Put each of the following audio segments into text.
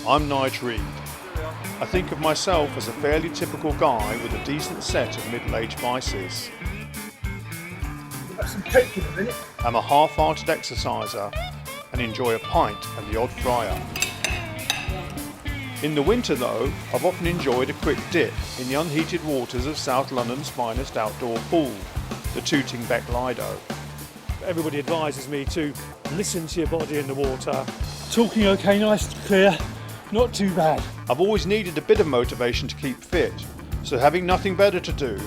I'm Nige Reid. I think of myself as a fairly typical guy with a decent set of middle-aged vices. Have some cake in a minute. I'm a half-hearted exerciser and enjoy a pint and the odd fryer. In the winter though, I've often enjoyed a quick dip in the unheated waters of South London's finest outdoor pool, the Tooting Lido. Everybody advises me to listen to your body in the water. Talking okay, nice and clear, not too bad. I've always needed a bit of motivation to keep fit, so having nothing better to do,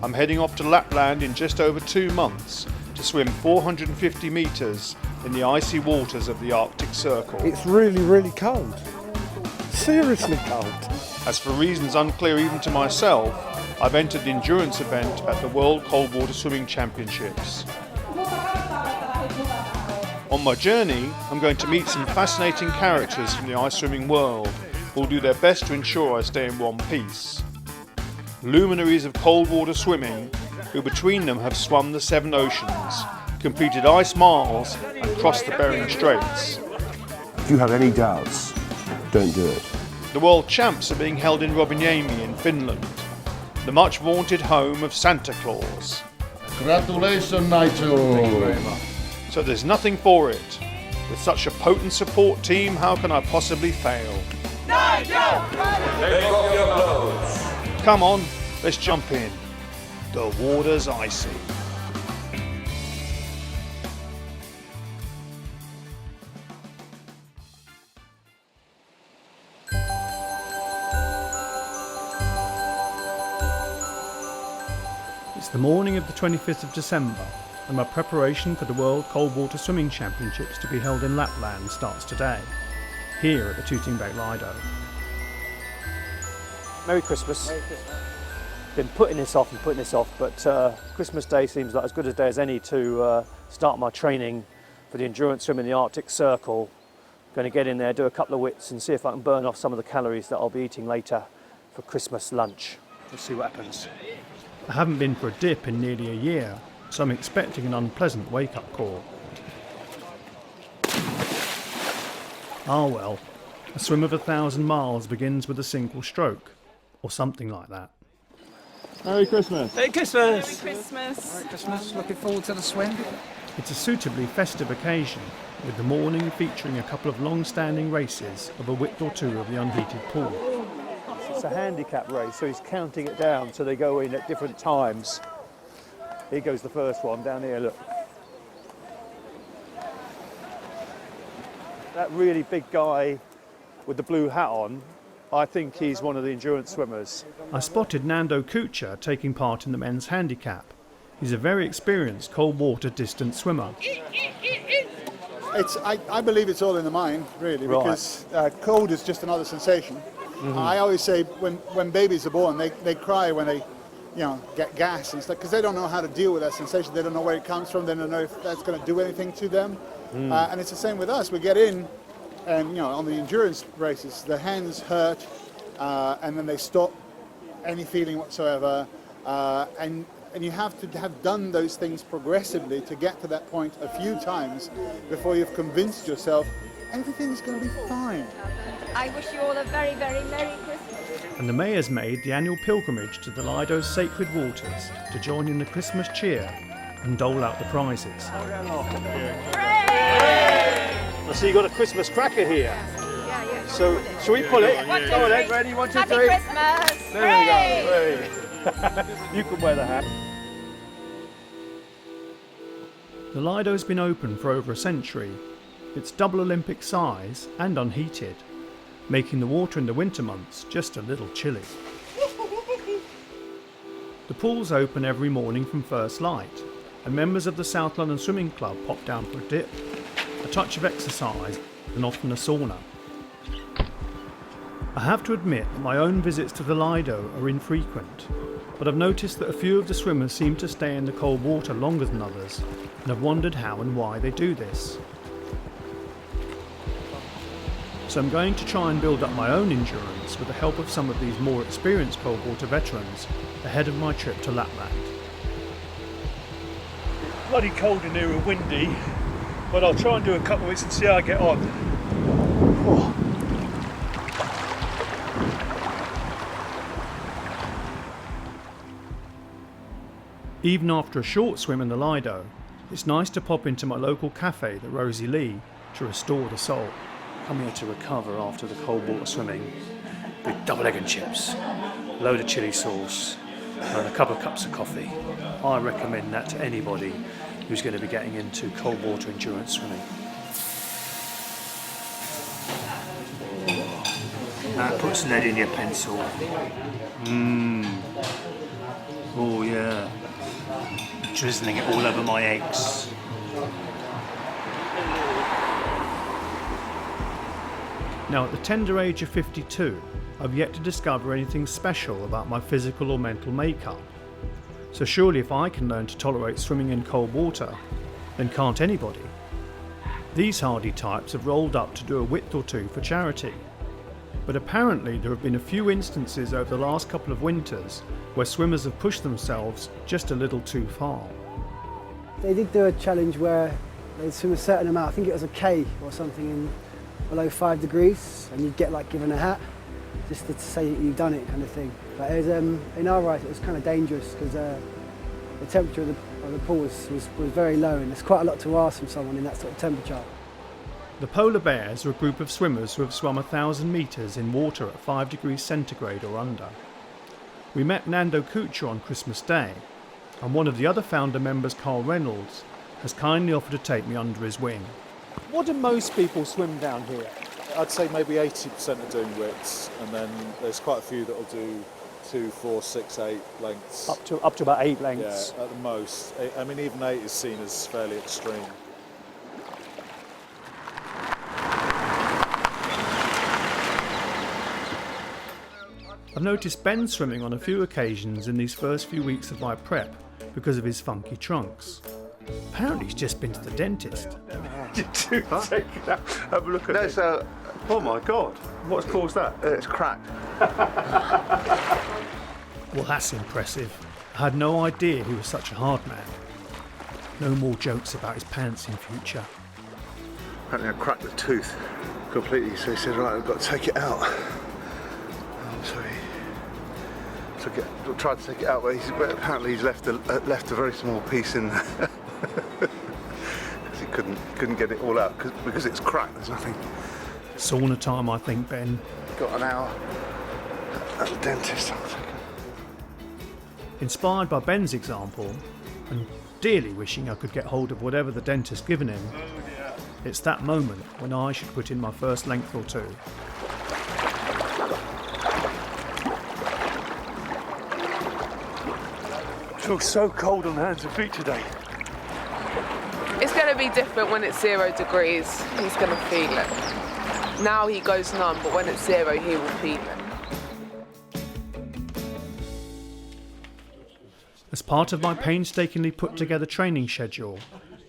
I'm heading off to Lapland in just over 2 months to swim 450 metres in the icy waters of the Arctic Circle. It's really, really cold. Seriously cold. As for reasons unclear even to myself, I've entered the endurance event at the World Cold Water Swimming Championships. On my journey, I'm going to meet some fascinating characters from the ice swimming world who will do their best to ensure I stay in one piece. Luminaries of cold water swimming who between them have swum the 7 oceans, completed ice miles and crossed the Bering Straits. If you have any doubts, don't do it. The World Champs are being held in Rovaniemi in Finland, the much vaunted home of Santa Claus. Congratulations, Nigel. Thank you very much. So there's nothing for it. With such a potent support team, how can I possibly fail? Nigel! Take off your clothes. Come on, let's jump in. The water's icy. It's the morning of the 25th of December, and my preparation for the World Cold Water Swimming Championships to be held in Lapland starts today, here at the Tooting Lido. Merry Christmas. Merry Christmas. Been putting this off, but Christmas Day seems like as good a day as any to start my training for the endurance swim in the Arctic Circle. Going to get in there, do a couple of wits and see if I can burn off some of the calories that I'll be eating later for Christmas lunch. Let's see what happens. I haven't been for a dip in nearly a year, so I'm expecting an unpleasant wake-up call. Ah well, a swim of 1,000 miles begins with a single stroke, or something like that. Merry Christmas. Merry Christmas! Merry Christmas! Merry Christmas, looking forward to the swim. It's a suitably festive occasion, with the morning featuring a couple of long-standing races of a width or two of the unheated pool. It's a handicap race, so he's counting it down so they go in at different times. Here goes the first one, down here, look. That really big guy with the blue hat on, I think he's one of the endurance swimmers. I spotted Nando Kuchar taking part in the men's handicap. He's a very experienced cold water distance swimmer. I believe it's all in the mind, really, Right. because cold is just another sensation. Mm-hmm. I always say when babies are born, they cry when they get gas and stuff, because they don't know how to deal with that sensation. They don't know where it comes from. They don't know if that's going to do anything to them. And it's the same with us. We get in, and on the endurance races, the hands hurt, and then they stop any feeling whatsoever. And you have to have done those things progressively to get to that point a few times before you've convinced yourself everything's going to be fine. I wish you all a very, very Merry Christmas. And the mayor's made the annual pilgrimage to the Lido's sacred waters to join in the Christmas cheer and dole out the prizes. So you got a Christmas cracker here. Yeah. So, shall we pull it? One, two, Go on then, three. ready? 1, 2, 3. Happy Christmas! There we go. Hey. You can wear the hat. The Lido's been open for over a century. It's double Olympic size and unheated, making the water in the winter months just a little chilly. The pool's open every morning from first light, and members of the South London Swimming Club pop down for a dip, a touch of exercise, and often a sauna. I have to admit that my own visits to the Lido are infrequent, but I've noticed that a few of the swimmers seem to stay in the cold water longer than others, and I've wondered how and why they do this. So I'm going to try and build up my own endurance with the help of some of these more experienced cold water veterans ahead of my trip to Lapland. Bloody cold in here and windy, but I'll try and do a couple of bits and see how I get on. Oh. Even after a short swim in the Lido, it's nice to pop into my local cafe, the Rosie Lee, to restore the soul. Come here to recover after the cold water swimming. Big double egg and chips, load of chilli sauce, and a couple of cups of coffee. I recommend that to anybody who's going to be getting into cold water endurance swimming. That puts lead in your pencil. Oh yeah. Drizzling it all over my eggs. Now, at the tender age of 52, I've yet to discover anything special about my physical or mental makeup. So surely if I can learn to tolerate swimming in cold water, then can't anybody? These hardy types have rolled up to do a width or two for charity. But apparently there have been a few instances over the last couple of winters where swimmers have pushed themselves just a little too far. They did do a challenge where they'd swim a certain amount, I think it was a K or something, in below 5 degrees, and you'd get like given a hat just to say that you've done it, kind of thing. But it was, in our eyes it was kind of dangerous because the temperature of the pool was very low, and there's quite a lot to ask from someone in that sort of temperature. The polar bears are a group of swimmers who have swum 1,000 metres in water at 5 degrees centigrade or under. We met Nando Kuchar on Christmas Day, and one of the other founder members, Carl Reynolds, has kindly offered to take me under his wing. What do most people swim down here? I'd say maybe 80% are doing widths, and then there's quite a few that will do 2, 4, 6, 8 lengths. Up to about 8 lengths? Yeah, at the most. I mean, even 8 is seen as fairly extreme. I've noticed Ben swimming on a few occasions in these first few weeks of my prep because of his funky trunks. Apparently he's just been to the dentist. Take it out. Have a look at it. Oh my God, what's caused that? It's cracked. Well, that's impressive. I had no idea he was such a hard man. No more jokes about his pants in future. Apparently I cracked the tooth completely, so he said, right, I've got to take it out. So he tried to take it out, but apparently he's left a very small piece in there. Because he couldn't get it all out, because it's cracked, there's nothing. Sauna time, I think, Ben. Got an hour at the dentist. Inspired by Ben's example, and dearly wishing I could get hold of whatever the dentist given him, it's that moment when I should put in my first length or two. I feel so cold on the hands and feet today. It's going to be different when it's 0 degrees. He's going to feel it. Now he goes numb, but when it's 0, he will feel it. As part of my painstakingly put together training schedule,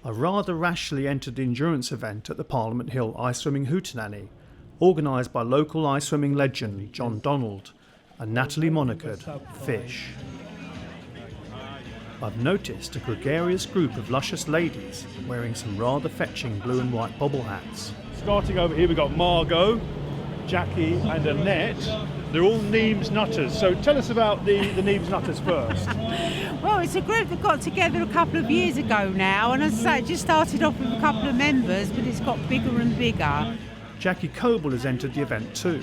I rather rashly entered the endurance event at the Parliament Hill Ice Swimming Hootenanny, organised by local ice swimming legend John Donald and Natalie monikered Fish. I've noticed a gregarious group of luscious ladies wearing some rather fetching blue and white bobble hats. Starting over here, we've got Margot, Jackie and Annette. They're all Neems Nutters. So tell us about the Neems Nutters first. Well, it's a group that got together a couple of years ago now, and as I say, it just started off with a couple of members, but it's got bigger and bigger. Jackie Coble has entered the event too.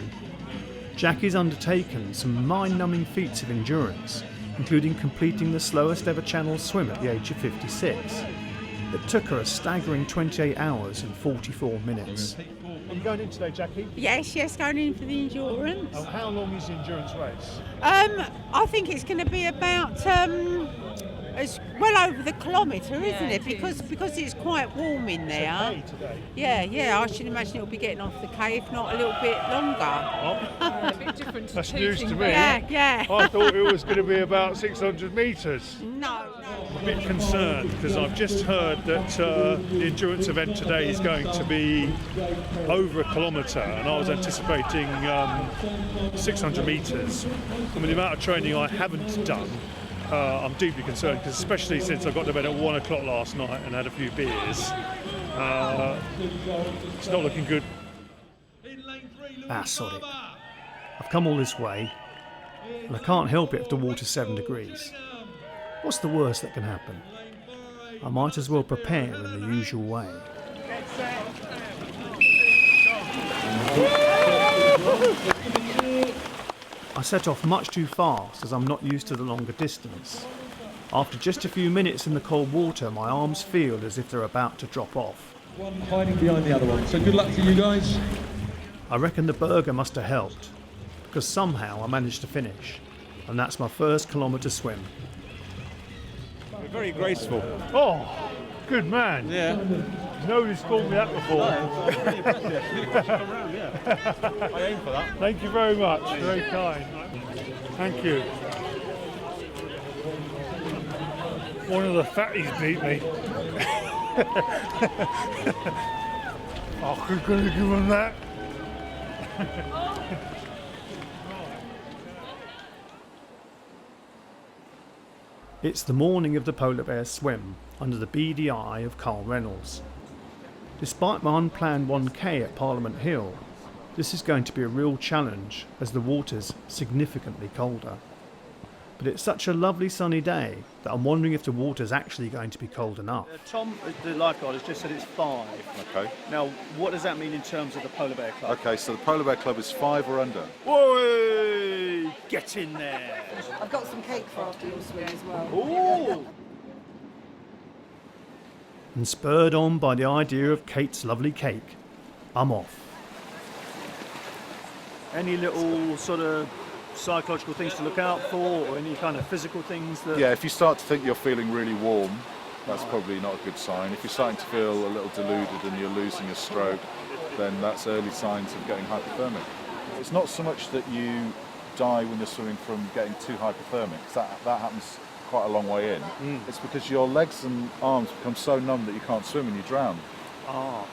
Jackie's undertaken some mind-numbing feats of endurance, including completing the slowest ever channel swim at the age of 56. It took her a staggering 28 hours and 44 minutes. Are you going in today, Jackie? Yes, going in for the endurance. Oh, how long is the endurance race? I think it's going to be about it's well over the kilometre, isn't it? Because it's quite warm in there. It's a K today. Yeah. I should imagine it'll be getting off the K, if not a little bit longer. Oh. A bit different to That's news to me. Yeah. I thought it was going to be about 600 metres. No. I'm a bit concerned because I've just heard that the endurance event today is going to be over a kilometre, and I was anticipating 600 metres. I mean, the amount of training I haven't done, I'm deeply concerned, because especially since I got to bed at 1 o'clock last night and had a few beers, it's not looking good. Sod it. I've come all this way, and I can't help it if the water's 7 degrees. What's the worst that can happen? I might as well prepare in the usual way. I set off much too fast as I'm not used to the longer distance. After just a few minutes in the cold water, my arms feel as if they're about to drop off. One hiding behind the other one, so good luck to you guys. I reckon the burger must have helped, because somehow I managed to finish, and that's my first kilometre swim. Very graceful. Oh, good man. Yeah. Nobody's called me that before. I aim for that. Thank you very much. Very kind. Thank you. One of the fatties beat me. I could give him that. It's the morning of the polar bear swim under the beady eye of Carl Reynolds. Despite my unplanned 1K at Parliament Hill, this is going to be a real challenge as the water's significantly colder. But it's such a lovely sunny day that I'm wondering if the water's actually going to be cold enough. Tom, the lifeguard, has just said it's 5. Okay. Now, what does that mean in terms of the Polar Bear Club? Okay, so the Polar Bear Club is 5 or under. Whoa! Get in there! I've got some cake for after your swim as well. Ooh! And spurred on by the idea of Kate's lovely cake, I'm off. Any little sort of psychological things to look out for, or any kind of physical things that... Yeah, if you start to think you're feeling really warm, that's probably not a good sign. If you're starting to feel a little deluded and you're losing a stroke, then that's early signs of getting hypothermic. It's not so much that you die when you're swimming from getting too hypothermic, 'cause that happens quite a long way in. It's because your legs and arms become so numb that you can't swim and you drown. Ah.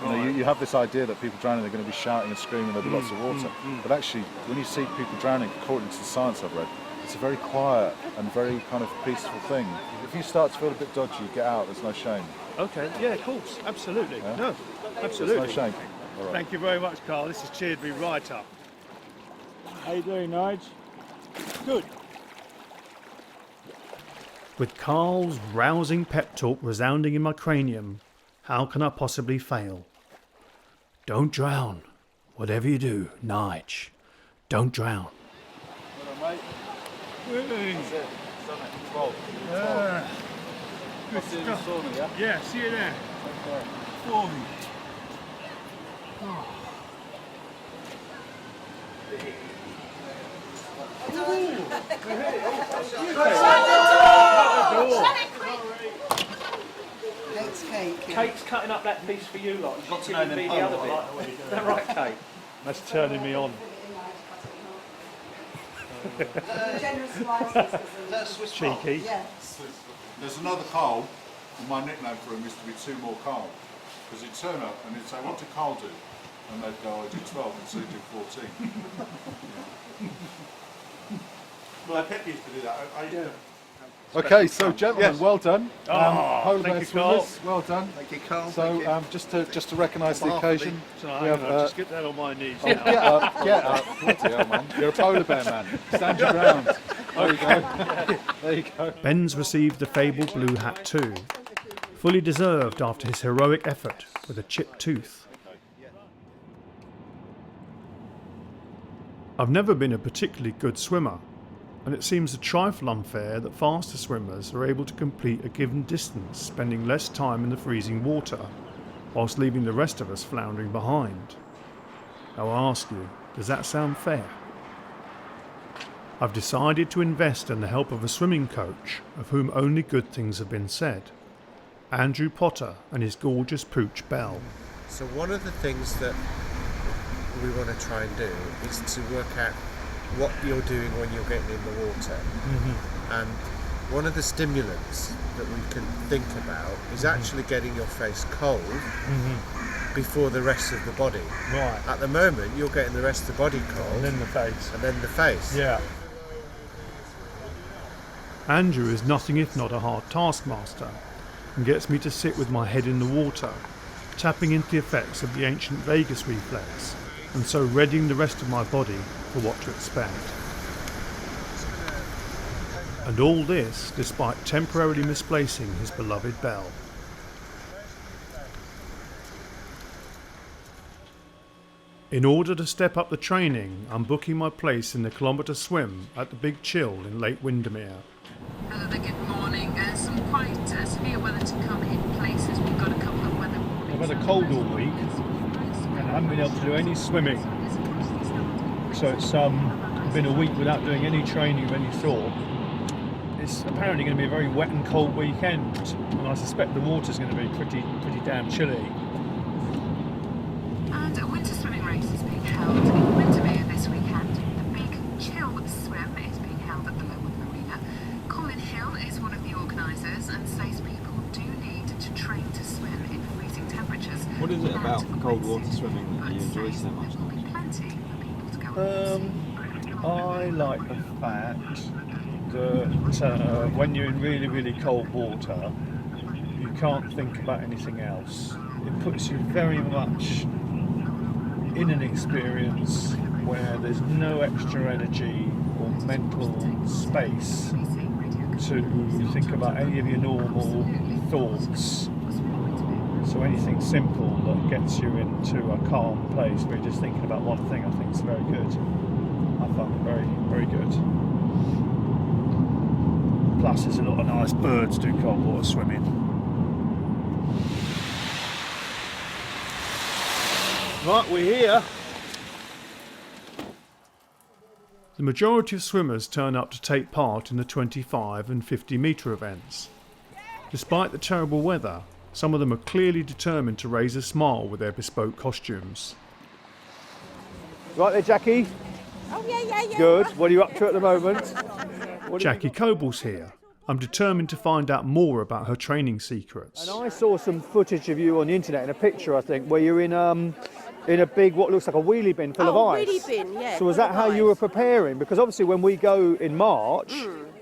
You know, you have this idea that people drowning, they're going to be shouting and screaming, there'll be lots of water. But actually, when you see people drowning, according to the science I've read, it's a very quiet and very kind of peaceful thing. If you start to feel a bit dodgy, get out, there's no shame. Okay, yeah, of course, absolutely. Yeah? No, absolutely. There's no shame. All right. Thank you very much, Carl. This has cheered me right up. How you doing, Nige? Good. With Carl's rousing pep talk resounding in my cranium, how can I possibly fail? Don't drown. Whatever you do, Nige, don't drown. Well done, mate. That's it. 12. Good stuff. Yeah, see you there. Okay. 40. Oh. Kate's cake. Kate's cutting up that piece for you lot. You've got to know the other bit. Is that right, Kate? That's turning me on. Generous slices. Cheeky. Yes. There's another Carl, and my nickname for him used to be 2 more Carl. Because he'd turn up and he'd say, what did Carl do? And they'd go, I do 12, and so he'd do 14. Well, Pep used to do that. Okay, so gentlemen, Yes. well done. Polar thank bear you, Carl. swimmers, well done. Thank you, Carl. So just to recognise the occasion, So we hang have, on, I'll just get that on my knees. get up. Bloody hell, man. You're a polar bear, man. Stand your ground. There you go. There you go. Ben's received the fabled blue hat too, fully deserved after his heroic effort with a chipped tooth. I've never been a particularly good swimmer, and it seems a trifle unfair that faster swimmers are able to complete a given distance spending less time in the freezing water, whilst leaving the rest of us floundering behind. Now I ask you, does that sound fair? I've decided to invest in the help of a swimming coach, of whom only good things have been said, Andrew Potter and his gorgeous pooch Belle. So one of the things that we want to try and do is to work out what you're doing when you're getting in the water. And one of the stimulants that we can think about is actually getting your face cold before the rest of the body. Right. At the moment you're getting the rest of the body cold And then the face. and then the face. Yeah. Andrew is nothing if not a hard taskmaster, and gets me to sit with my head in the water, tapping into the effects of the ancient vagus reflex, and so readying the rest of my body for what to expect. And all this despite temporarily misplacing his beloved bell. In order to step up the training, I'm booking my place in the kilometre swim at the Big Chill in Lake Windermere. Hello there, good morning. Some quite severe weather to come in places. We've got a couple of weather warnings. I've had a cold all week and I haven't been able to do any swimming. So it's been a week without doing any training of any sort. It's apparently going to be a very wet and cold weekend, and I suspect the water's going to be pretty damn chilly. And a winter swimming race is being held in Windermere this weekend. The Big Chill swim is being held at the Lapland Marina. Colin Hill is one of the organisers and says people do need to train to swim in freezing temperatures. What is it about cold water swimming that you enjoy so much? There will be plenty for people to go I like the fact that when you're in really, really cold water, you can't think about anything else. It puts you very much in an experience where there's no extra energy or mental space to think about any of your normal thoughts. So anything simple that gets you into a calm place where you're just thinking about one thing, I think is very good. I found it very, very good. Plus there's a lot of nice birds do cold water swimming. Right, we're here. The majority of swimmers turn up to take part in the 25 and 50 metre events. Despite the terrible weather, some of them are clearly determined to raise a smile with their bespoke costumes. Right there, Jackie? Oh, yeah. Good. What are you up to at the moment? Jackie Coble's here. I'm determined to find out more about her training secrets. And I saw some footage of you on the internet in a picture, I think, where you're in a big, what looks like a wheelie bin full of ice. Wheelie bin, yeah. So was that how you were preparing? Because obviously when we go in March,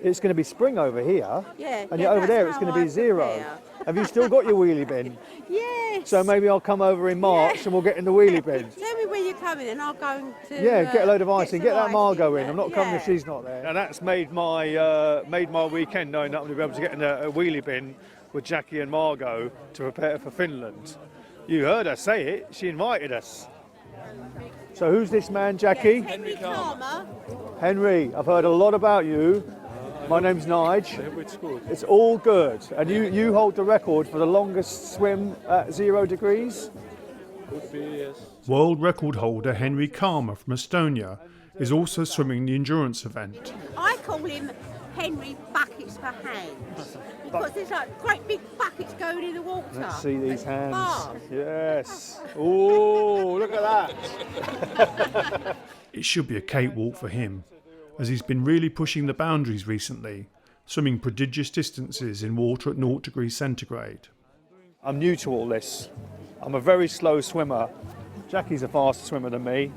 it's going to be spring over here. Yeah. And yet over there it's going to be zero. Have you still got your wheelie bin? Yes. So maybe I'll come over in March and we'll get in the wheelie bin. Tell me where you're coming and I'll go to... Get a load of ice and get that Margot in. I'm not coming if Yeah. she's not there. And that's made my weekend knowing that I'm going to be able to get in a wheelie bin with Jackie and Margot to prepare for Finland. You heard her say it. She invited us. So who's this man, Jackie? Henry Karma. Henry, I've heard a lot about you. My name's Nige. It's all good. And you hold the record for the longest swim at 0 degrees? Could be, yes. World record holder Henry Karma from Estonia is also swimming the endurance event. I call him Henry Buckets for Hands because there's like great big buckets going in the water. Let's see these hands. Fast. Yes. Oh, look at that. It should be a cakewalk for him, as he's been really pushing the boundaries recently, swimming prodigious distances in water at 0 degrees centigrade. I'm new to all this. I'm a very slow swimmer. Jackie's a faster swimmer than me,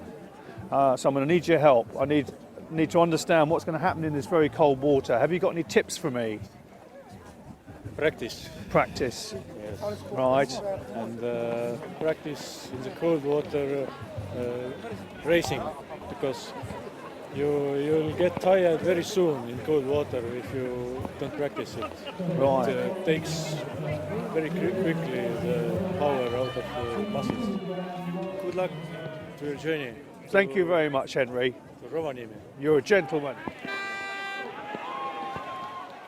so I'm going to need your help. I need to understand what's going to happen in this very cold water. Have you got any tips for me? Practice. Practice. Yes. Right. And practice in the cold water racing, because you'll get tired very soon in cold water if you don't practice it. Right. It takes very quickly the power out of the muscles. Good luck to your journey. Thank you very much, Henry. To Rovaniemi. You're a gentleman.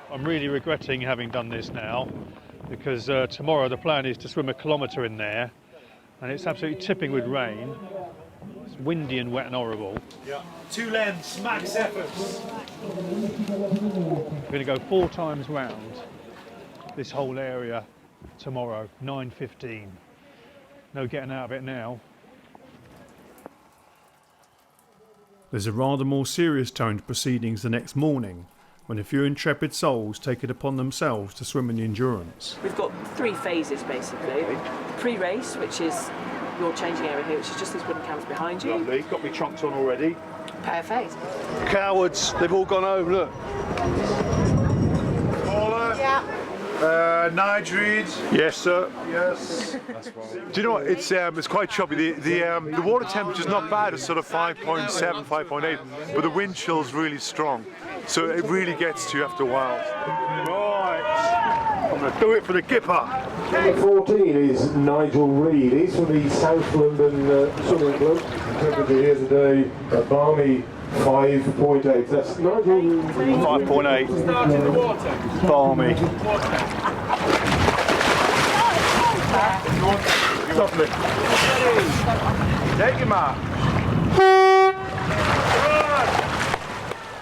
I'm really regretting having done this now, because tomorrow the plan is to swim a kilometre in there, and it's absolutely tipping with rain. It's windy and wet and horrible. Yeah. 2 lengths, max efforts. We're going to go 4 times round this whole area tomorrow, 9:15. No getting out of it now. There's a rather more serious tone to proceedings the next morning, when a few intrepid souls take it upon themselves to swim in the endurance. We've got 3 phases basically. Pre-race, which is your changing area here, which is just these wooden cans behind you. Lovely, got me trunks on already. Perfect. Cowards, they've all gone home, look. Yeah. Nige Reid. Yes, sir. Yes. Do you know what? It's quite choppy. The water temperature's not bad. It's sort of 5.7, 5.8, but the wind chill's really strong. So it really gets to you after a while. Right. I'm going to do it for the kipper. Number 14 is Nige Reid. He's from the South London Swimming Club. Temperature here today, a balmy 5.8. That's Nige Reid. 5.8. Start in the water. Balmy. Lovely. Take him out.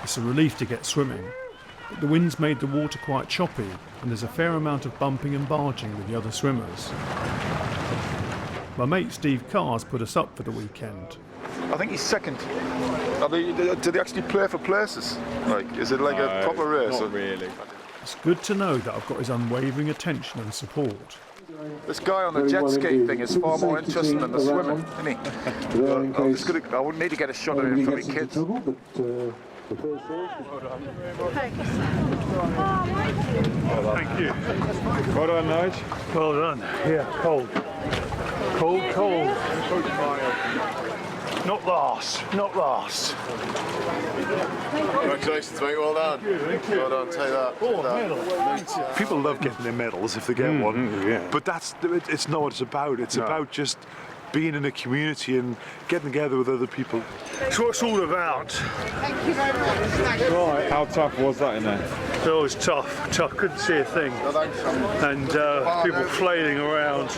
It's a relief to get swimming, but the wind's made the water quite choppy and there's a fair amount of bumping and barging with the other swimmers. My mate Steve Carr's put us up for the weekend. I think he's second. Do they actually play for places? Like, is it like a proper race? Not really. It's good to know that I've got his unwavering attention and support. This guy on the jet ski thing is far more interesting than the swimming, isn't he? I would need to get a shot of him for my kids. Thank you. Well done, Nige. Well done. Yeah, cold. Cold, cold. Not last. Not last. Congratulations, mate. Well done. Well done. Take that. People love getting their medals if they get one. Yeah. But it's not what it's about. It's about just being in a community and getting together with other people. It's what it's all about. Thank you very much. Right. How tough was that in there? It was tough. Couldn't see a thing. And people flailing around.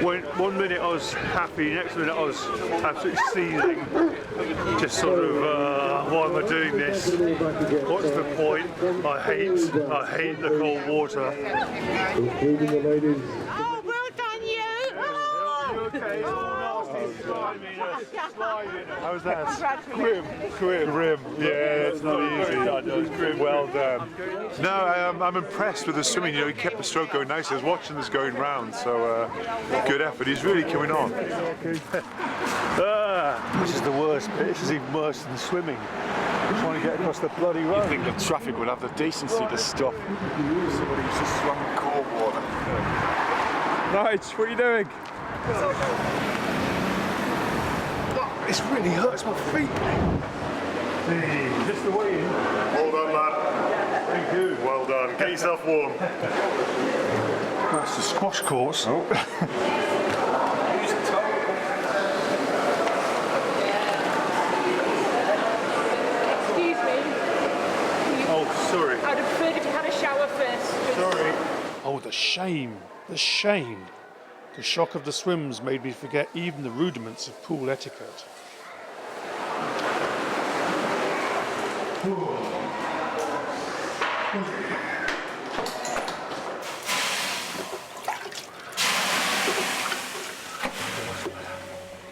One minute I was happy, next minute I was absolutely seething. Just sort of, why am I doing this? What's the point? I hate the cold water. Oh, well done, you! Okay, it's all nasty, slimy, How's that? Grim. Yeah, it's not easy. Well done. No, I'm impressed with the swimming. You know, he kept the stroke going nicely. I was watching this going round, so good effort. He's really coming on. This is the worst bit. This is even worse than swimming. Trying to get across the bloody road. I think the traffic would have the decency to stop somebody who's just swam in cold water. Nige, what are you doing? This really hurts my feet. Just the way in. Well done, lad. Thank you. Well done. Get yourself warm. That's the squash course. Excuse me. Oh, sorry. I'd have preferred if you had a shower first. Sorry. Oh, the shame. The shame. The shock of the swims made me forget even the rudiments of pool etiquette.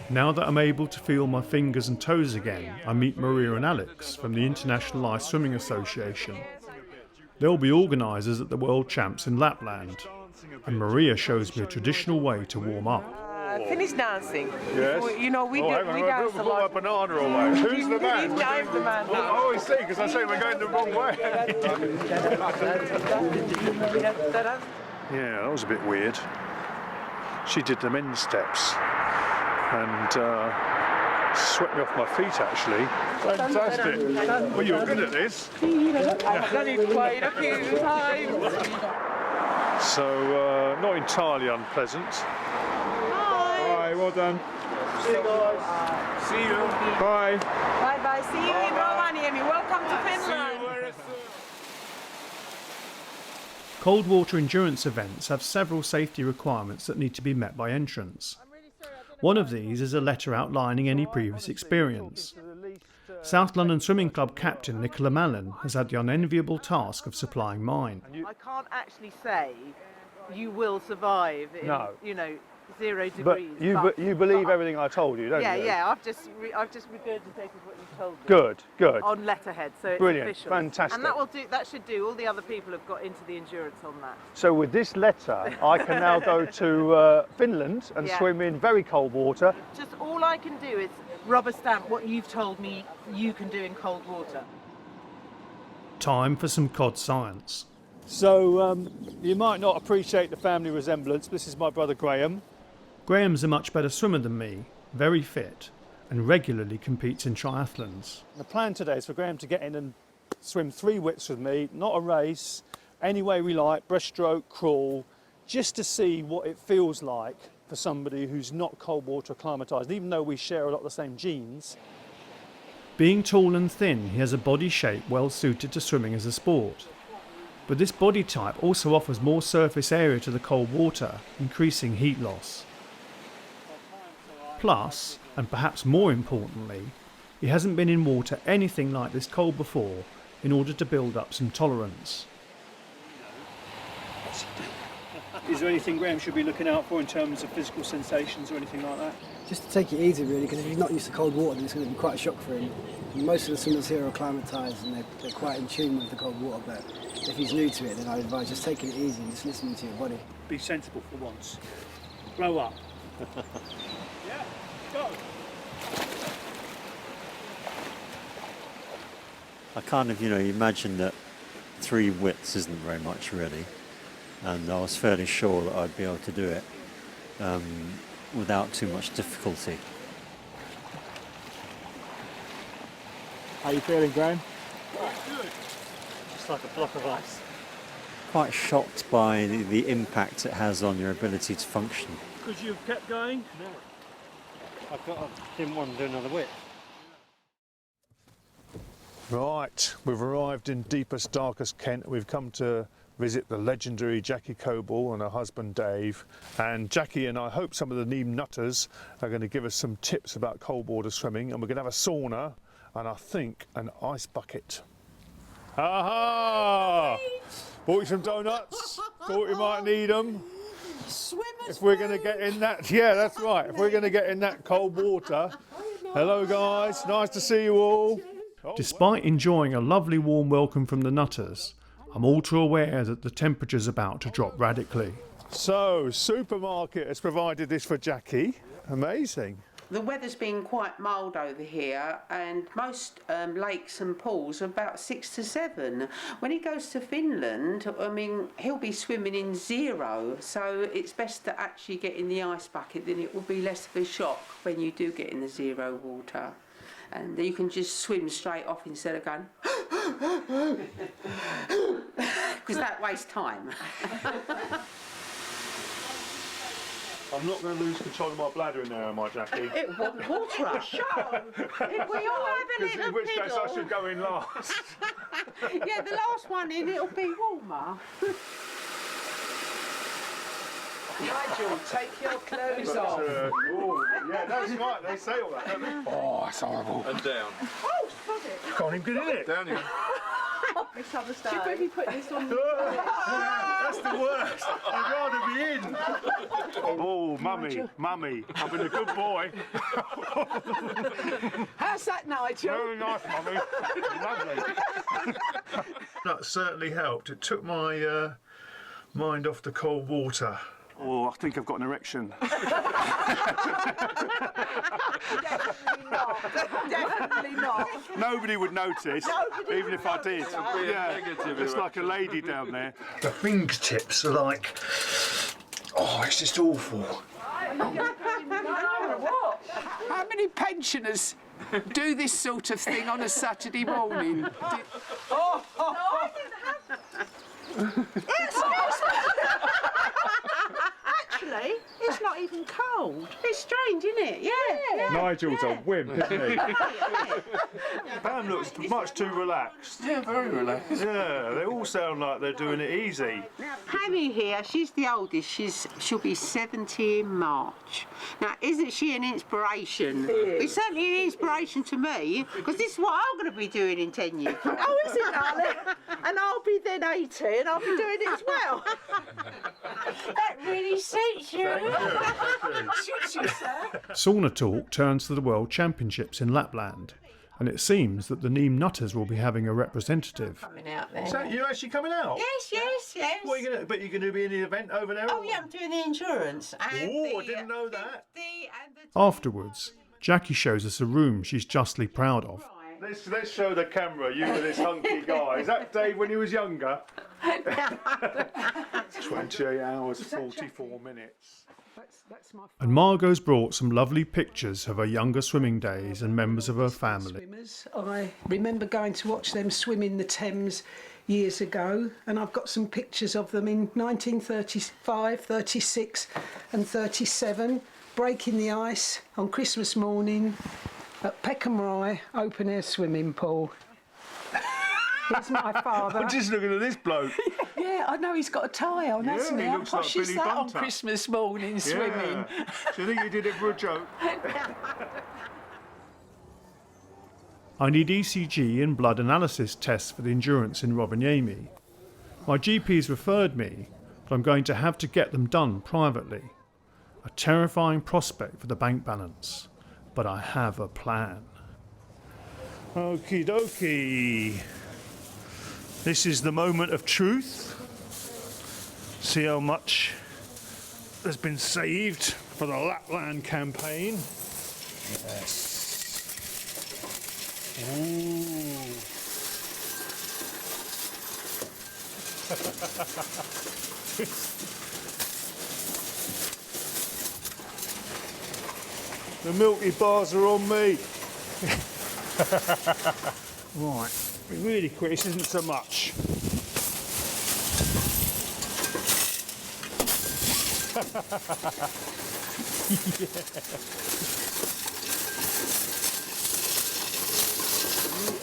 Now that I'm able to feel my fingers and toes again, I meet Maria and Alex from the International Ice Swimming Association. They'll be organisers at the World Champs in Lapland, and Maria shows me a traditional way to warm up. Finish dancing. Yes. You know, we dance a Put lot. my banana away. Who's the man? I'm the man now. I always see, because I say we're going the wrong way. Yeah, that was a bit weird. She did the men's steps and swept me off my feet, actually. Fantastic. Well, you're good at this. I've done it quite a few times. So, not entirely unpleasant. Hi, well done. See you guys. See you. Bye. Bye bye. See you in Rovaniemi. Welcome to Finland. Cold water endurance events have several safety requirements that need to be met by entrants. One of these is a letter outlining any previous experience. South London Swimming Club captain Nicola Molen has had the unenviable task of supplying mine. I can't actually say you will survive in, No. 0 But degrees. you believe everything I told you, don't you? Yeah. I've just regurgitated what you told me. Good. On letterhead, so it's Brilliant, official. fantastic. And that should do. All the other people have got into the endurance on that. So with this letter, I can now go to Finland and Yeah. swim in very cold water. Just all I can do is rubber stamp what you've told me you can do in cold water. Time for some cod science. So you might not appreciate the family resemblance. This is my brother Graham. Graham's a much better swimmer than me, very fit, and regularly competes in triathlons. The plan today is for Graham to get in and swim 3 widths with me, not a race, any way we like, breaststroke, crawl, just to see what it feels like for somebody who's not cold water acclimatised. Even though we share a lot of the same genes. Being tall and thin, he has a body shape well suited to swimming as a sport. But this body type also offers more surface area to the cold water, increasing heat loss. Plus, and perhaps more importantly, he hasn't been in water anything like this cold before in order to build up some tolerance. Is there anything Graham should be looking out for in terms of physical sensations or anything like that? Just to take it easy really, because if he's not used to cold water then it's going to be quite a shock for him. And most of the swimmers here are acclimatised and they're quite in tune with the cold water, but if he's new to it then I advise just taking it easy and just listening to your body. Be sensible for once. Grow up. Yeah, go! I kind of, imagine that 3 widths isn't very much really, and I was fairly sure that I'd be able to do it without too much difficulty. How are you feeling, Graham? Good. Just like a block of ice. Quite shocked by the impact it has on your ability to function. Because you've kept going? No. I didn't want to do another width. Right, we've arrived in deepest, darkest Kent. We've come to visit the legendary Jackie Coble and her husband Dave. And Jackie and I hope some of the Nîmes nutters are going to give us some tips about cold water swimming, and we're going to have a sauna and I think an ice bucket. Aha! Bought you some donuts. Thought you might need them. If we're going to get in that, yeah, that's right. If we're going to get in that cold water. Hello guys, nice to see you all. Despite enjoying a lovely warm welcome from the nutters, I'm all too aware that the temperature's about to drop radically. So, supermarket has provided this for Jackie. Amazing. The weather's been quite mild over here, and most lakes and pools are about 6 to 7. When he goes to Finland, he'll be swimming in 0, so it's best to actually get in the ice bucket, then it will be less of a shock when you do get in the 0 water. And you can just swim straight off instead of going because that wastes time. I'm not going to lose control of my bladder in there, am I, Jackie? It won't water us. If we all have a little in which case piddle. I should go in last. Yeah, the last one in, it'll be warmer. Nigel, take your clothes off. Yeah, that's right. They say all that, don't they? Oh, it's horrible. And down. Oh, stop it. Can't even get in it. Down you go. Should maybe put this on the That's the worst. I'd rather be in. Oh, mummy, I've been a good boy. How's that, Nigel? Very nice, mummy. Lovely. That certainly helped. It took my mind off the cold water. Oh, I think I've got an erection. Definitely not. Nobody would notice, even if I did. Yeah, it's like a lady down there. The fingertips are like, oh, it's just awful. How many pensioners do this sort of thing on a Saturday morning? Actually, it's not even cold. It's strange, isn't it? Yeah. Nigel's a wimp, isn't he? Pam looks much too relaxed. Yeah, very relaxed. Yeah, they all sound like they're doing it easy. Now, Pammy here, she's the oldest. She'll be 70 in March. Now, isn't she an inspiration? It's certainly an inspiration to me, because this is what I'm going to be doing in 10 years. Oh, is it, darling? And I'll be then 80 and I'll be doing it as well. That really suits you. Suits you, sir. Sauna talk turns to the World Championships in Lapland, and it seems that the Nîmes nutters will be having a representative. Coming out there. So you're actually coming out? Yes. What are you gonna? But you're going to be in the event over there? Oh, yeah, I'm doing the endurance. Oh, I didn't know that. Afterwards, Jackie shows us a room she's justly proud of. Let's show the camera you with this hunky guy. Is that Dave when he was younger? 28 hours, 44 minutes. And Margot's brought some lovely pictures of her younger swimming days and members of her family. Swimmers. I remember going to watch them swim in the Thames years ago, and I've got some pictures of them in 1935, 36 and 37, breaking the ice on Christmas morning at Peckham Rye open air swimming pool. Here's my father. I'm just looking at this bloke. Yeah, I know he's got a tie on, hasn't he? He How looks like posh is Billy that on Bunter. Christmas morning swimming? Do you think he did it for a joke? I need ECG and blood analysis tests for the endurance in Rovaniemi. My GP's referred me, but I'm going to have to get them done privately. A terrifying prospect for the bank balance, but I have a plan. Okie dokie. This is the moment of truth. See how much has been saved for the Lapland campaign. Yes. Ooh. The milky bars are on me. Right, really quick, this isn't so much.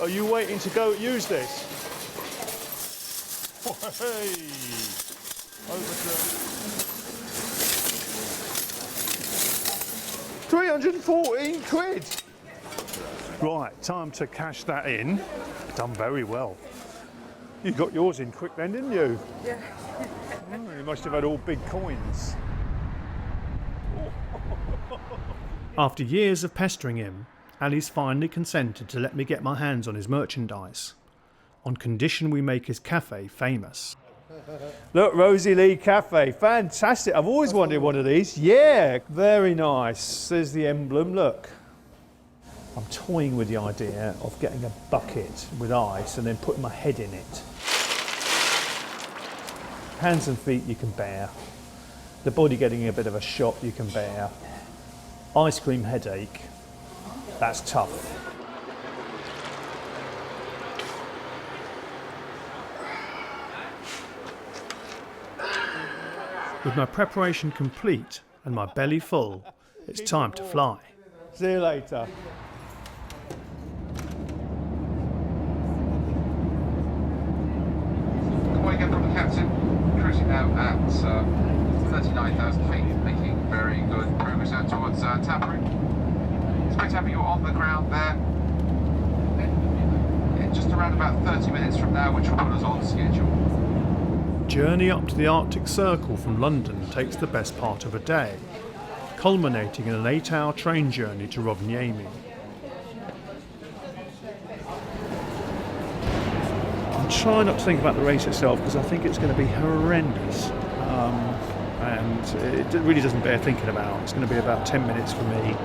Are you waiting to go use this? Hey. Over to 314 quid. Right, time to cash that in. Done very well. You got yours in quick then, didn't you? Yeah. Oh, you must have had all big coins. After years of pestering him, Ali's finally consented to let me get my hands on his merchandise, on condition we make his cafe famous. Look, Rosie Lee Cafe, fantastic. I've always wanted one of these. Yeah, very nice. There's the emblem, look. I'm toying with the idea of getting a bucket with ice and then putting my head in it. Hands and feet you can bear. The body getting a bit of a shock you can bear. Ice cream headache, that's tough. With my preparation complete and my belly full, it's time to fly. See you later. Good morning again from the captain. Cruising now at 39,000 feet, making very good progress out towards tampering. Expect to have you on the ground there in just around about 30 minutes from now, which will put us on schedule. Journey up to the Arctic Circle from London takes the best part of a day, culminating in an 8-hour train journey to Rovaniemi. I'm trying not to think about the race itself because I think it's going to be horrendous. And it really doesn't bear thinking about. It's going to be about 10 minutes for me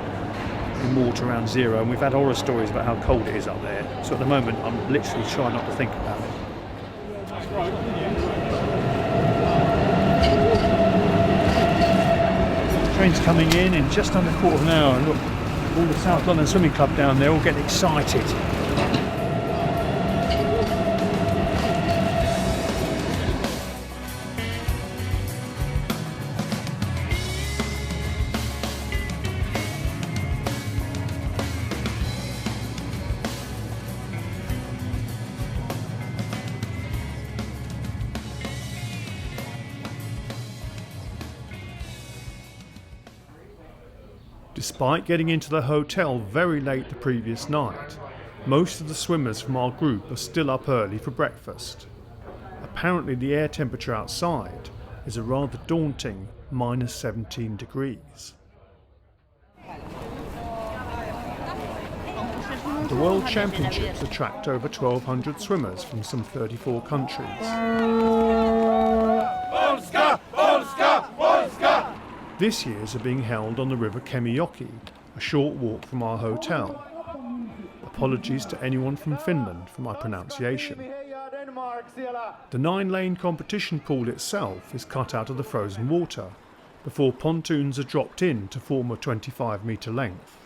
in water around zero, and we've had horror stories about how cold it is up there. So at the moment I'm literally trying not to think about it. Train's coming in just under a quarter of an hour, and look, all the South London Swimming Club down there all getting excited. Despite getting into the hotel very late the previous night, most of the swimmers from our group are still up early for breakfast. Apparently the air temperature outside is a rather daunting minus 17 degrees. The World Championships attract over 1,200 swimmers from some 34 countries. Polska! Polska! Polska! This year's are being held on the River Kemijoki, a short walk from our hotel. Apologies to anyone from Finland for my pronunciation. The 9-lane competition pool itself is cut out of the frozen water before pontoons are dropped in to form a 25-metre length.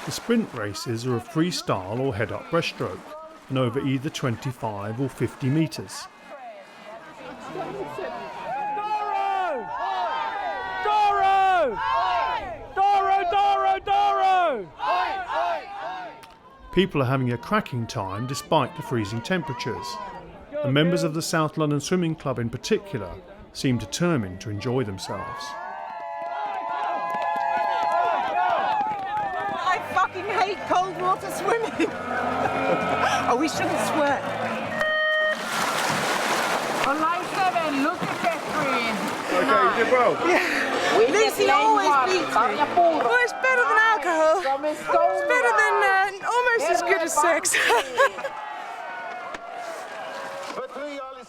The sprint races are a freestyle or head-up breaststroke and over either 25 or 50 metres. People are having a cracking time despite the freezing temperatures, and members of the South London Swimming Club in particular seem determined to enjoy themselves. I fucking hate cold water swimming. Oh, we shouldn't swear. On line 7, look at Catherine. Okay, you did well. Yeah. Lucy always beats me. Well, it's better than alcohol. It's better than, almost as good as sex.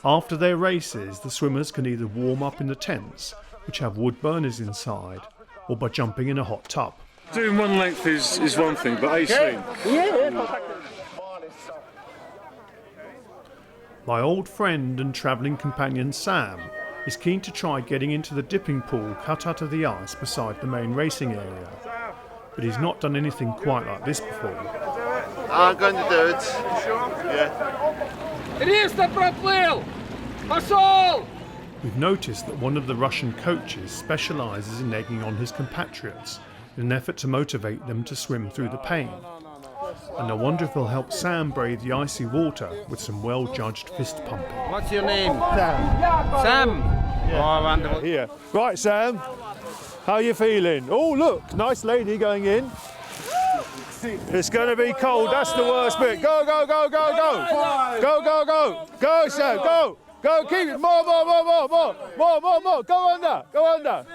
After their races, the swimmers can either warm up in the tents, which have wood burners inside, or by jumping in a hot tub. Doing one length is one thing, but A-swing. My old friend and travelling companion Sam is keen to try getting into the dipping pool cut out of the ice beside the main racing area, but he's not done anything quite like this before. I'm going to do it. Yeah. Рista проплыл! Пошел! We've noticed that one of the Russian coaches specialises in egging on his compatriots in an effort to motivate them to swim through the pain. And I wonder if he'll help Sam brave the icy water with some well-judged fist pumping. What's your name? Sam. Yeah. Oh, wonderful. Here. Right, Sam. How are you feeling? Oh, look, nice lady going in. It's going to be cold. That's the worst bit. Go, go, go, go, go. Go, go, go. Go, Sam. Go. Go, keep it. More. Go under. Go under.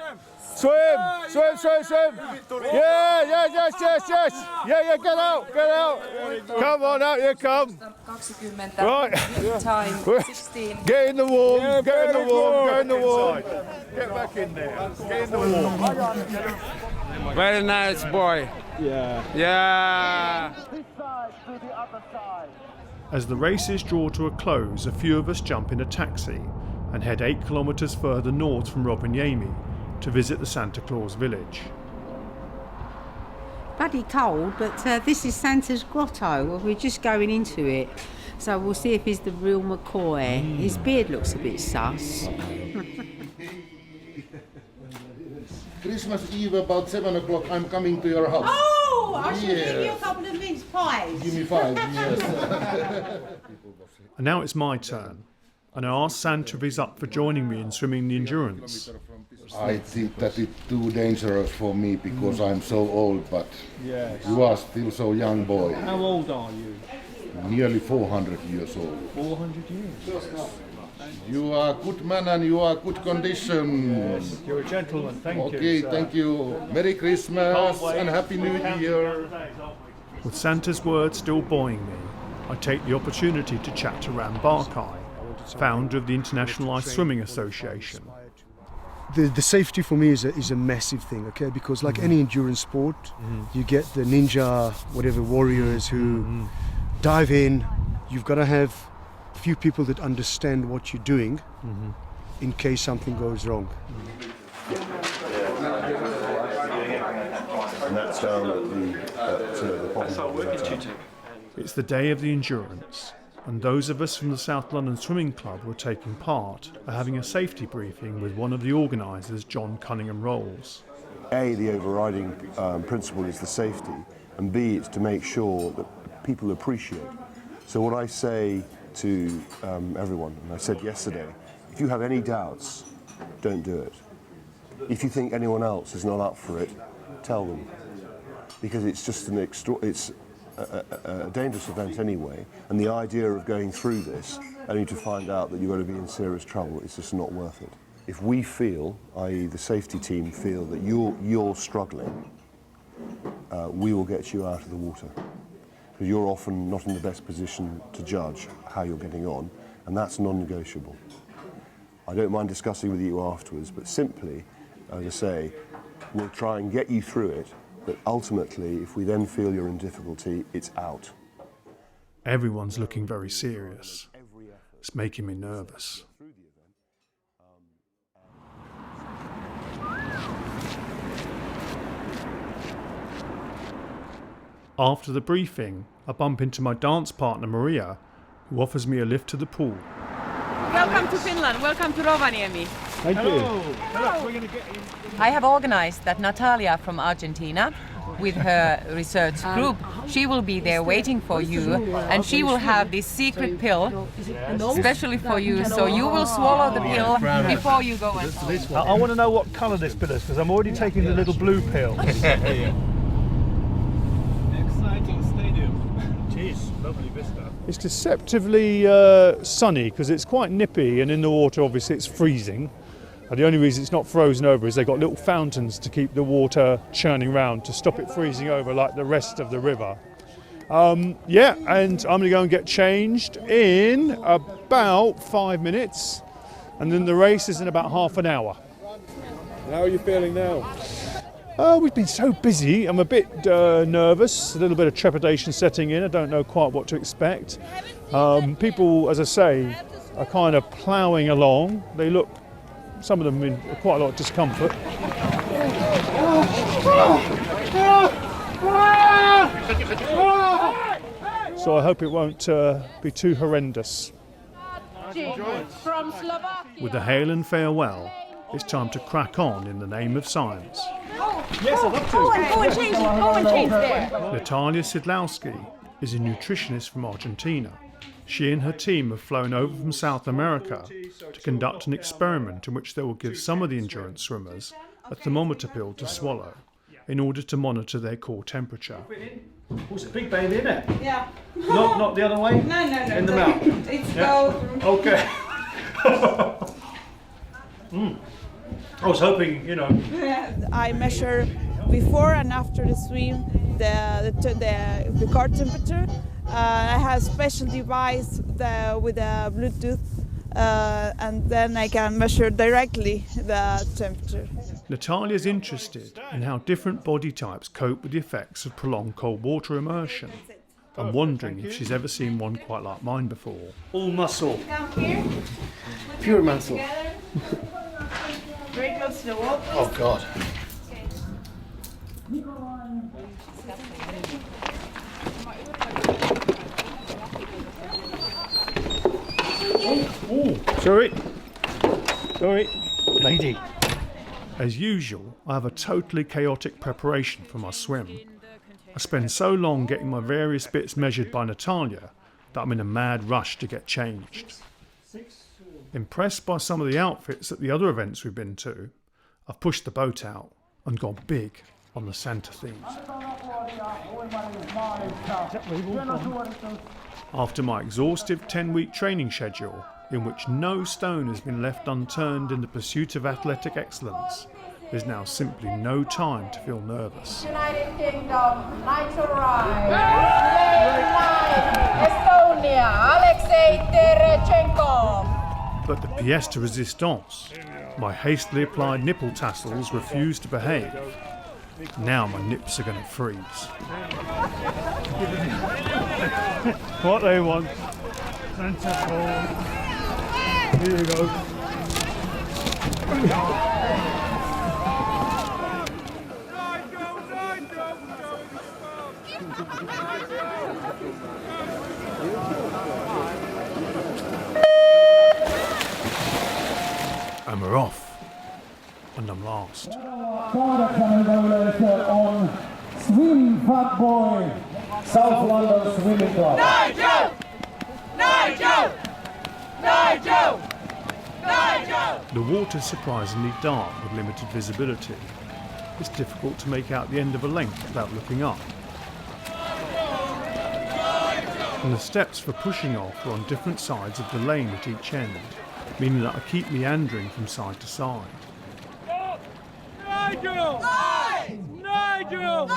Swim. Yeah, yes. Yeah, get out. Come on, out you come. Right. Get in the warm, get in the warm. Get back in there. Get in the warm. Very nice boy. Yeah. As the races draw to a close, a few of us jump in a taxi and head 8 kilometres further north from Rovaniemi to visit the Santa Claus village. Bloody cold, but this is Santa's grotto. Well, we're just going into it, so we'll see if he's the real McCoy. His beard looks a bit sus. Christmas Eve about 7 o'clock, I'm coming to your house. Oh, I should give you a couple of mince pies. Give me 5, yes. And now it's my turn, and I asked Santa if he's up for joining me in swimming the endurance. I think that it's too dangerous for me because I'm so old, but you are still so young boy. How old are you? Nearly 400 years old. 400 years? You are a good man and you are good condition. Yes, you're a gentleman, thank you. Okay, thank you. Merry Christmas and Happy New Year. With Santa's words still buoying me, I take the opportunity to chat to Ram Barkai, founder of the International Ice Swimming Association. The safety for me is a massive thing, okay? Because like any endurance sport, you get the ninja, whatever, warriors who dive in. You've got to have a few people that understand what you're doing in case something goes wrong. And that's down at the bottom. It's the day of the endurance, and those of us from the South London Swimming Club who are taking part are having a safety briefing with one of the organisers, John Cunningham-Rolls. A, the overriding principle is the safety, and B, it's to make sure that people appreciate. So what I say to everyone, and I said yesterday, if you have any doubts, don't do it. If you think anyone else is not up for it, tell them, because it's just a dangerous event anyway, and the idea of going through this only to find out that you're going to be in serious trouble is just not worth it. If we feel, i.e. the safety team feel that you're struggling, we will get you out of the water. Because you're often not in the best position to judge how you're getting on, and that's non-negotiable. I don't mind discussing with you afterwards, but simply, as I say, we'll try and get you through it But ultimately, if we then feel you're in difficulty, it's out. Everyone's looking very serious. It's making me nervous. After the briefing, I bump into my dance partner Maria, who offers me a lift to the pool. Welcome to Finland, welcome to Rovaniemi. Thank you. I have organized that Natalia from Argentina, with her research group, she will be there waiting for you, and she will have this secret pill, especially for you, so you will swallow the pill before you go and home. I want to know what colour this pill is, because I'm already taking the little blue pill. Lovely vista. It's deceptively sunny because it's quite nippy, and in the water obviously it's freezing. And the only reason it's not frozen over is they've got little fountains to keep the water churning round to stop it freezing over like the rest of the river. Yeah, and I'm going to go and get changed in about 5 minutes, and then the race is in about half an hour. How are you feeling now? We've been so busy, I'm a bit nervous, a little bit of trepidation setting in, I don't know quite what to expect. People, as I say, are kind of ploughing along. They look, some of them in quite a lot of discomfort. So I hope it won't be too horrendous. With the hail and farewell, it's time to crack on in the name of science. Yes, I'd love to. Go and change it. Go and change there. Natalia Siddowski is a nutritionist from Argentina. She and her team have flown over from South America to conduct an experiment in which they will give some of the endurance swimmers a thermometer pill to swallow in order to monitor their core temperature. Oh, it's a big baby, isn't it? Yeah. Not the other way? No. In the mouth? It's Okay. I was hoping, you know. I measure before and after the swim the core temperature. I have a special device with a Bluetooth, and then I can measure directly the temperature. Natalia is interested in how different body types cope with the effects of prolonged cold water immersion. I'm wondering if she's ever seen one quite like mine before. All muscle. Down here. Pure muscle. Very close to the wall. Oh God. Sorry, lady. As usual, I have a totally chaotic preparation for my swim. I spend so long getting my various bits measured by Natalia that I'm in a mad rush to get changed. Impressed by some of the outfits at the other events we've been to, I've pushed the boat out and gone big on the Santa theme. After my exhaustive 10-week training schedule, in which no stone has been left unturned in the pursuit of athletic excellence, there's now simply no time to feel nervous. United Kingdom, Nige Reid. Estonia, Alexei Terechenkov. But the pièce de résistance, my hastily applied nipple tassels refuse to behave. Now my nips are going to freeze. What they want. Here we go. And we're off. And I'm last. On Swim Fat Boy, South London Swimming Club. Nigel! The water's surprisingly dark with limited visibility. It's difficult to make out the end of a length without looking up. And the steps for pushing off are on different sides of the lane at each end, meaning that I keep meandering from side to side. Nigel! Nigel!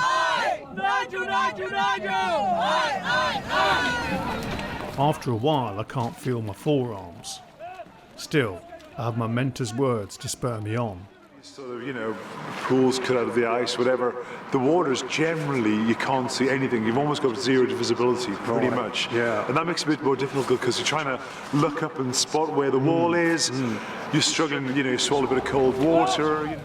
After a while I can't feel my forearms. Still, I have my mentor's words to spur me on. Sort of, you know, pools cut out of the ice, whatever. The waters generally you can't see anything. You've almost got zero visibility, pretty much. Yeah. And that makes it a bit more difficult because you're trying to look up and spot where the wall is. You're struggling, you know, you swallow a bit of cold water.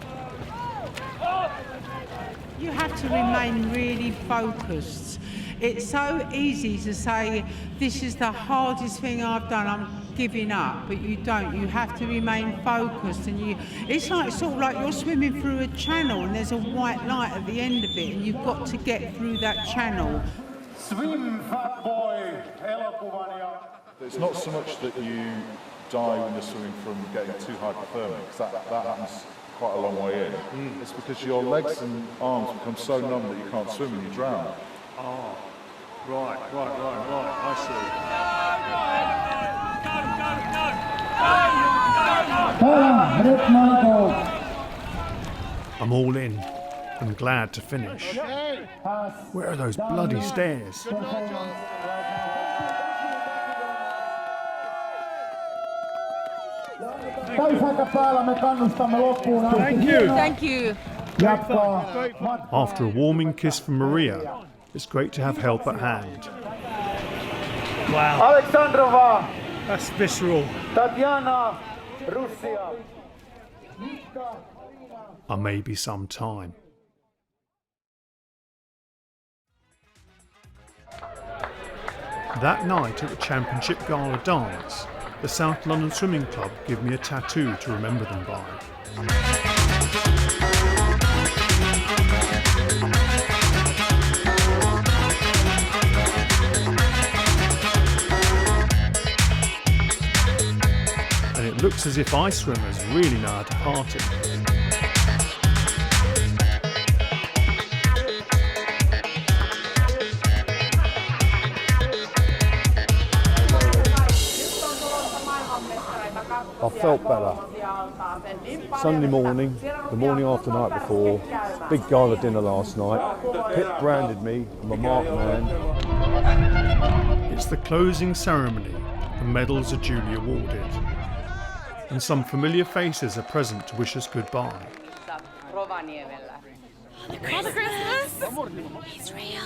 You have to remain really focused. It's so easy to say, this is the hardest thing I've done, I'm giving up, but you don't. You have to remain focused, and it's like sort of like you're swimming through a channel and there's a white light at the end of it, and you've got to get through that channel. Swim, fat boy! It's not so much that you die when you're swimming from getting too hypothermic, because that happens quite a long way in. It's because your legs and arms become so numb that you can't swim and you drown. Oh, right, I I'm all in and glad to finish. Where are those bloody stairs? Thank you. Thank you. After a warming kiss from Maria, it's great to have help at hand. Wow. Alexandrova. That's visceral. Tatiana, Russia. Maybe some time. That night at the Championship Gala dance, the South London Swimming Club give me a tattoo to remember them by. And it looks as if ice swimmers really know how to party. I felt better. Sunday morning, the morning after the night before, big gala dinner last night. Pip branded me, I'm a marked man. It's the closing ceremony, and medals are duly awarded. And some familiar faces are present to wish us goodbye. Rovaniemi. Father Christmas?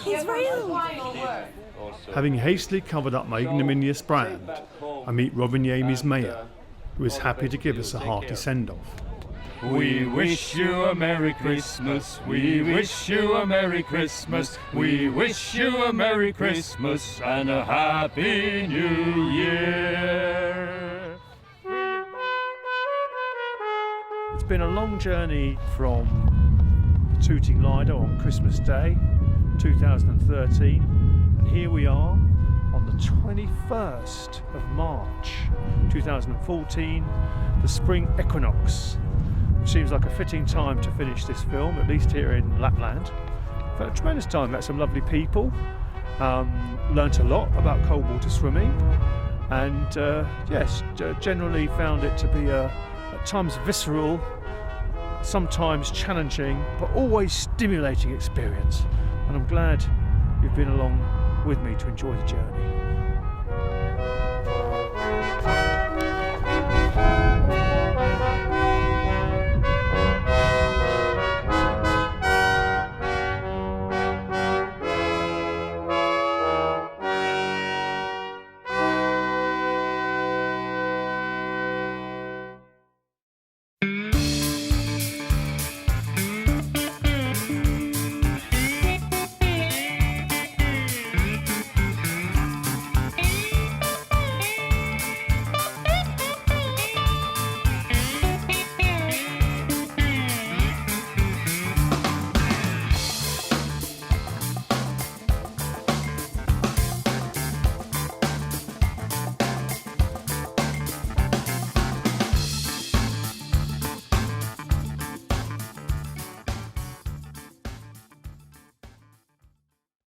He's real. Having hastily covered up my ignominious brand, I meet Rovaniemi's mayor, who is happy to give us a hearty send-off. We wish you a Merry Christmas, we wish you a Merry Christmas, we wish you a Merry Christmas and a Happy New Year. It's been a long journey from Tooting Lido on Christmas Day 2013, and here we are on the 21st of March 2014, the spring equinox. Which seems like a fitting time to finish this film, at least here in Lapland. I've had a tremendous time, met some lovely people, learnt a lot about cold water swimming, and yes, generally found it to be at times visceral, sometimes challenging, but always stimulating experience. And I'm glad you've been along with me to enjoy the journey.